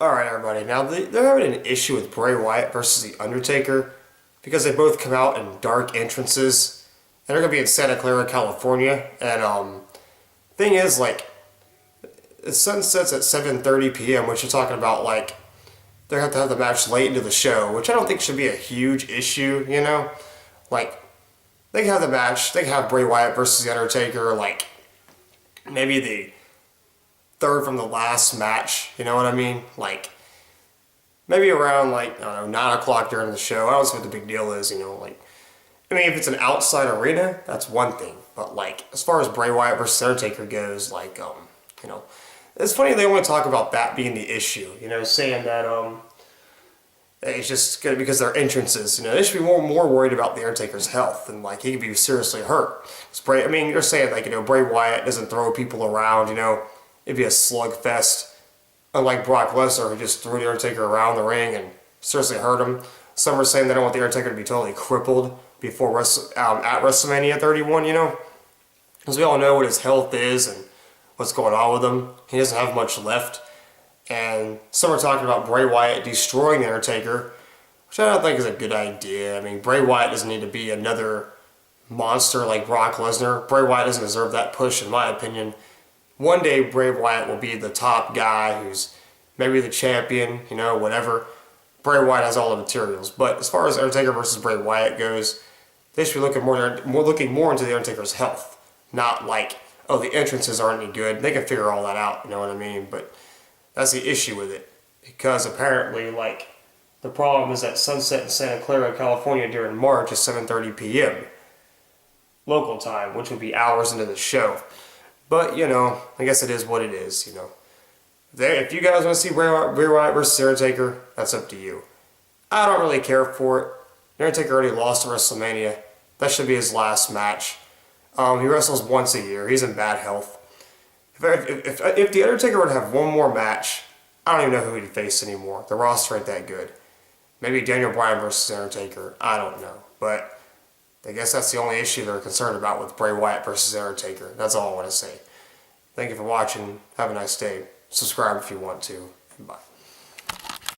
Alright, everybody. Now, they're having an issue with Bray Wyatt versus The Undertaker because they both come out in dark entrances. And they're going to be in Santa Clara, California. And, thing is, like, the sun sets at 7:30 p.m., which you're talking about, like, they have to have the match late into the show, which I don't think should be a huge issue, you know? Like, they can have the match, they can have Bray Wyatt versus The Undertaker, like, maybe the third from the last match, you know what I mean? Like, maybe around, like, I don't know, 9 o'clock during the show. I don't see what the big deal is, you know, like, I mean, if it's an outside arena, that's one thing, but, like, as far as Bray Wyatt versus Undertaker goes, like, you know, it's funny they want to talk about that being the issue, you know, saying that, it's just good because their entrances, you know, they should be more worried about the Undertaker's health, and, like, he could be seriously hurt. Bray, I mean, you're saying, like, you know, Bray Wyatt doesn't throw people around, you know, it'd be a slugfest. Unlike Brock Lesnar, who just threw the Undertaker around the ring and seriously hurt him. Some are saying they don't want the Undertaker to be totally crippled before at WrestleMania 31, you know? Because we all know what his health is and what's going on with him. He doesn't have much left. And some are talking about Bray Wyatt destroying the Undertaker, which I don't think is a good idea. I mean, Bray Wyatt doesn't need to be another monster like Brock Lesnar. Bray Wyatt doesn't deserve that push, in my opinion. One day, Bray Wyatt will be the top guy who's maybe the champion, you know, whatever. Bray Wyatt has all the materials. But as far as Undertaker versus Bray Wyatt goes, they should be looking more into the Undertaker's health. Not like, oh, the entrances aren't any good. They can figure all that out, you know what I mean? But that's the issue with it. Because apparently, like, the problem is that sunset in Santa Clara, California during March is 7:30 p.m. local time, which would be hours into the show. But, you know, I guess it is what it is, you know. If you guys want to see Bray Wyatt versus Undertaker, that's up to you. I don't really care for it. Undertaker already lost at WrestleMania. That should be his last match. He wrestles once a year. He's in bad health. If the Undertaker would have one more match, I don't even know who he'd face anymore. The roster ain't that good. Maybe Daniel Bryan versus Undertaker. I don't know. But I guess that's the only issue they're concerned about with Bray Wyatt versus Undertaker. That's all I want to say. Thank you for watching. Have a nice day. Subscribe if you want to. Bye.